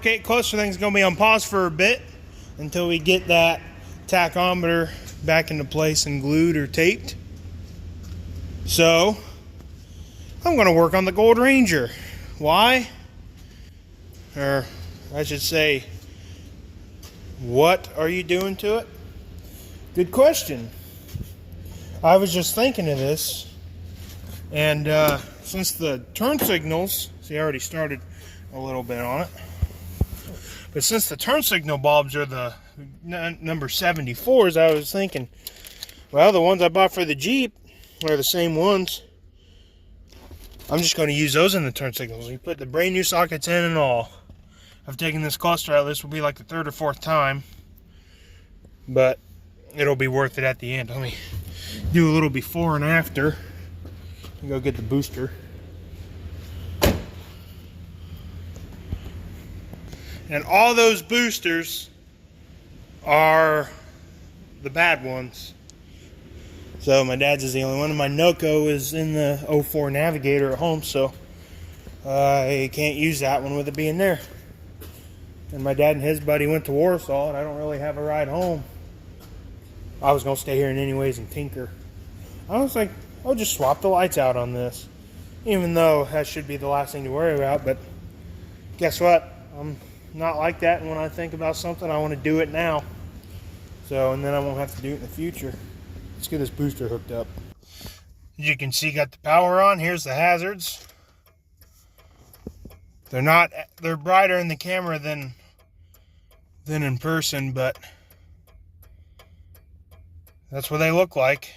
Mark 8 cluster thing's going to be on pause for a bit until we get that tachometer back into place and glued or taped. So I'm going to work on the Gold Ranger. Why? Or I should say, what are you doing to it? Good question. I was just thinking of this, and since the turn signals, see, I already started a little bit on it, but since the turn signal bulbs are the number 74s, I was thinking, well, the ones I bought for the Jeep are the same ones. I'm just going to use those in the turn signals. You put the brand new sockets in and all. I've taken this cluster out. This will be like the third or fourth time, but it'll be worth it at the end. Let me do a little before and after and go get the booster. And all those boosters are the bad ones. So my dad's is the only one. And my Noco is in the 04 Navigator at home, so I can't use that one with it being there. And my dad and his buddy went to Warsaw, and I don't really have a ride home. I was going to stay here anyways and tinker. I was like, I'll just swap the lights out on this. Even though that should be the last thing to worry about. But guess what? I'm not like that. And when I think about something, I want to do it now. So, and then I won't have to do it in the future. Let's get this booster hooked up. As you can see, got the power on. Here's the hazards. They're brighter in the camera than in person, but that's what they look like.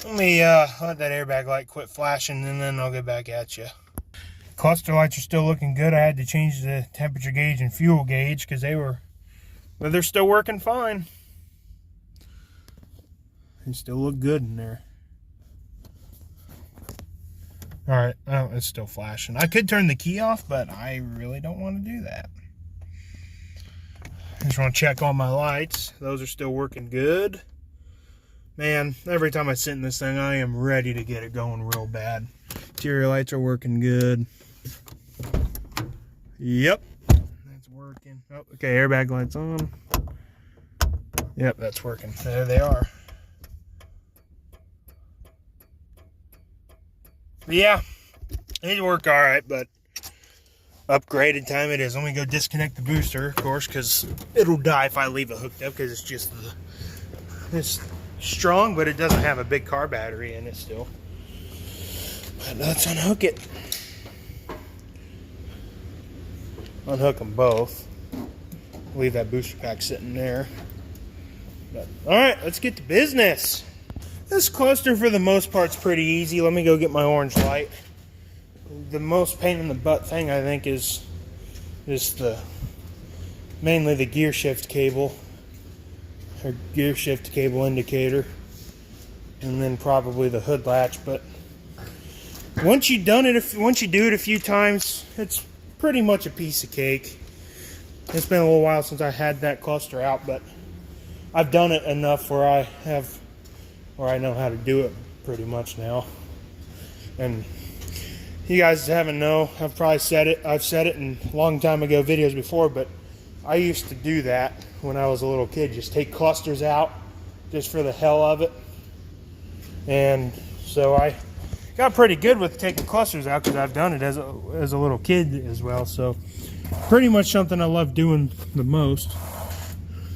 Let me let that airbag light quit flashing, and then I'll get back at you. Cluster lights are still looking good. I had to change the temperature gauge and fuel gauge because they're still working fine. They still look good in there. Alright, oh, it's still flashing. I could turn the key off, but I really don't want to do that. I just want to check all my lights. Those are still working good. Man, every time I sit in this thing, I am ready to get it going real bad. Interior lights are working good. Yep, that's working. Oh, okay, airbag lights on. Yep, that's working. There they are. Yeah, it worked all right, but upgraded time it is. Let me go disconnect the booster, of course, because it'll die if I leave it hooked up, because it's strong, but it doesn't have a big car battery in it still. But let's unhook it. Unhook them both. Leave that booster pack sitting there. But, all right, let's get to business. This cluster, for the most part, is pretty easy. Let me go get my orange light. The most pain in the butt thing, I think, is mainly the gear shift cable, or gear shift cable indicator, and then probably the hood latch. But once you do it a few times, it's pretty much a piece of cake. It's been a little while since I had that cluster out, but I've done it enough where I know how to do it pretty much now. And you guys haven't know, I've said it in long time ago videos before, but I used to do that when I was a little kid, just take clusters out just for the hell of it. And so I got pretty good with taking clusters out because I've done it as a little kid as well. So pretty much something I love doing the most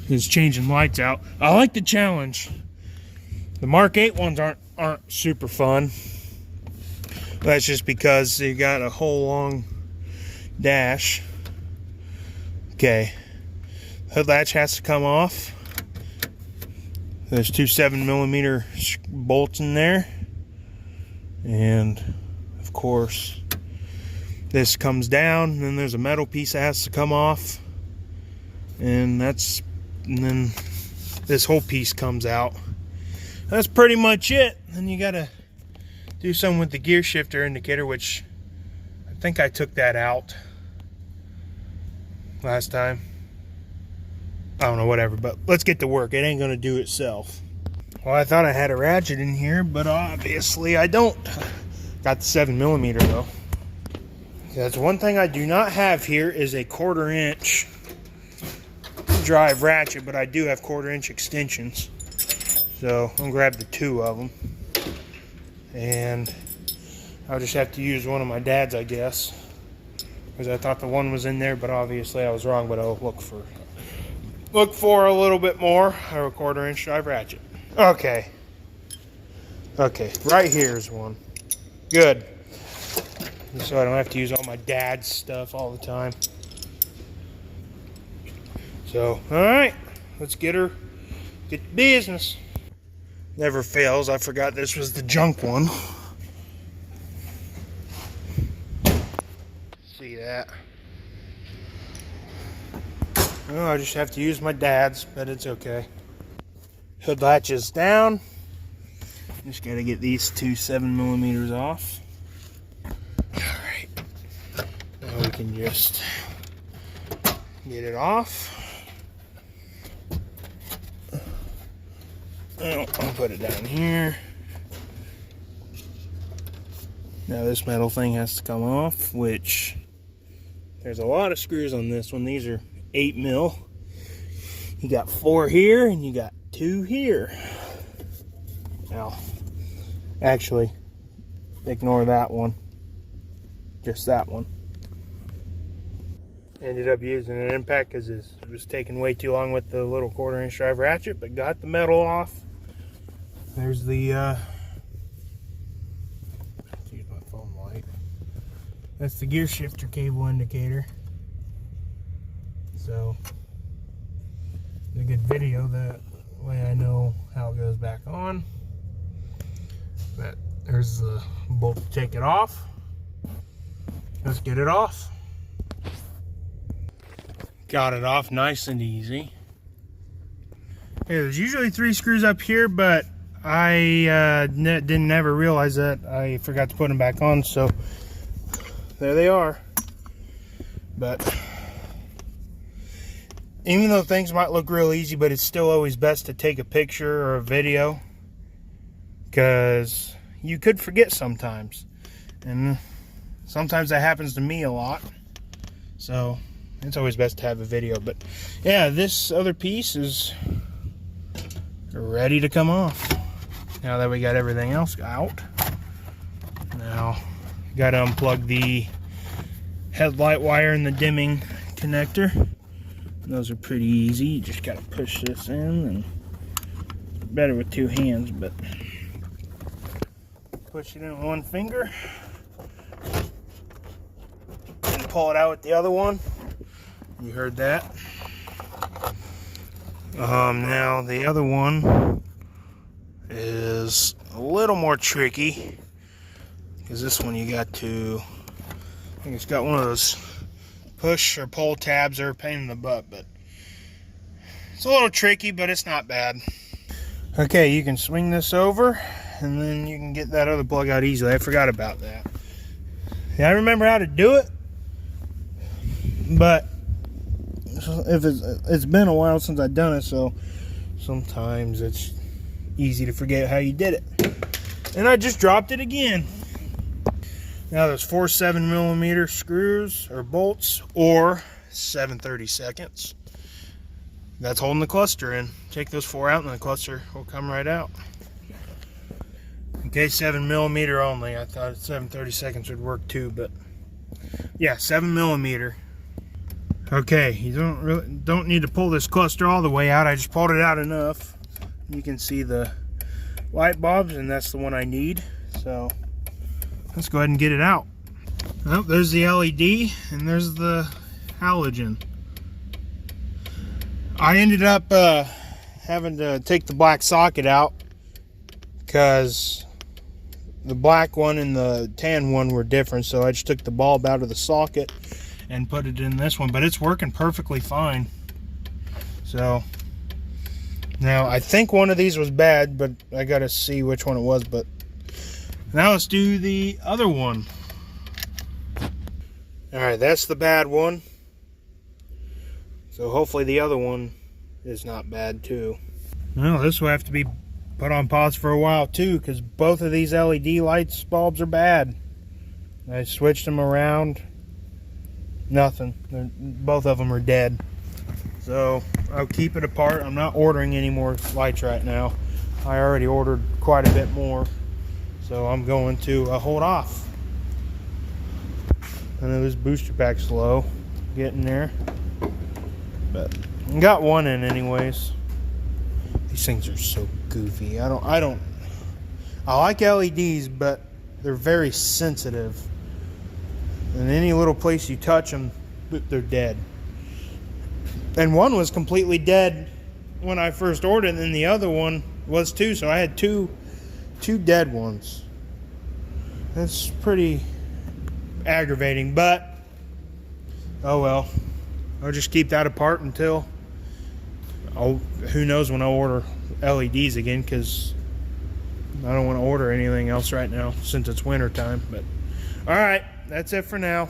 is changing lights out. I like the challenge. The Mark 8 ones aren't super fun. That's just because they got a whole long dash. Okay, hood latch has to come off. There's two 7mm bolts in there, and of course this comes down, and then there's a metal piece that has to come off, and then this whole piece comes out. That's pretty much it. Then you gotta do something with the gear shifter indicator, which I think I took that out last time. I don't know, whatever, but let's get to work. It ain't gonna do itself. Well, I thought I had a ratchet in here, but obviously I don't. Got the 7mm though. That's one thing I do not have here is a 1/4 inch drive ratchet, but I do have 1/4 inch extensions. So I'm gonna grab the 2 of them. And I'll just have to use one of my dad's, I guess. Because I thought the one was in there, but obviously I was wrong, but I'll look for a little bit more. I have a 1/4 inch drive ratchet. Okay. Okay, right here's one. Good. So I don't have to use all my dad's stuff all the time. So, alright. Let's get to business. Never fails. I forgot this was the junk one. See that? Oh, I just have to use my dad's, but it's okay. Hood latch is down. Just gotta get these 2 7mm off. Alright. Now we can just get it off. I'll put it down here. Now this metal thing has to come off, which there's a lot of screws on this one. These are 8mm. You got 4 here and you got 2 here. Now, actually, ignore that one. Just that one. Ended up using an impact because it was taking way too long with the little 1/4 inch drive ratchet, but got the metal off. There's the use my phone light. That's the gear shifter cable indicator. So a good video, that way I know how it goes back on. But there's the bolt to take it off. Let's get it off. Got it off nice and easy. Hey, there's usually 3 screws up here, but I didn't ever realize that. I forgot to put them back on, so there they are. But even though things might look real easy, but it's still always best to take a picture or a video, because you could forget sometimes, and sometimes that happens to me a lot. So it's always best to have a video. But yeah, this other piece is ready to come off. Now that we got everything else out, now got to unplug the headlight wire and the dimming connector. Those are pretty easy. You just got to push this in, and it's better with 2 hands, but push it in with 1 finger and pull it out with the other one. You heard that. Now the other one is a little more tricky, because this one you got to, I think it's got one of those push or pull tabs that are a pain in the butt, but it's a little tricky, but it's not bad. Okay, you can swing this over, and then you can get that other plug out easily. I forgot about that. Yeah, I remember how to do it, but if it's been a while since I've done it, so sometimes it's easy to forget how you did it. And I just dropped it again. Now there's 4 7mm screws or bolts, or 7/32. That's holding the cluster in. Take those 4 out and the cluster will come right out. Okay, 7mm only. I thought 7/32 would work too, but yeah, 7mm. Okay, you don't need to pull this cluster all the way out. I just pulled it out enough. You can see the light bulbs, and that's the one I need. So let's go ahead and get it out. Oh, there's the LED, and there's the halogen. I ended up having to take the black socket out because the black one and the tan one were different, so I just took the bulb out of the socket and put it in this one, but it's working perfectly fine. So now I think one of these was bad, but I gotta see which one it was. But now let's do the other one. All right, that's the bad one. So hopefully the other one is not bad too. Well, this will have to be put on pause for a while too, because both of these LED lights bulbs are bad. I switched them around Nothing. Both of them are dead. So I'll keep it apart. I'm not ordering any more lights right now. I already ordered quite a bit more. So I'm going to hold off. I know this booster pack's low. Getting there. But I got one in anyways. These things are so goofy. I like LEDs, but they're very sensitive. And any little place you touch them, they're dead. And one was completely dead when I first ordered, and then the other one was too. So I had two dead ones. That's pretty aggravating, but oh well. I'll just keep that apart until who knows when I'll order LEDs again, because I don't want to order anything else right now since it's winter time. But all right, that's it for now.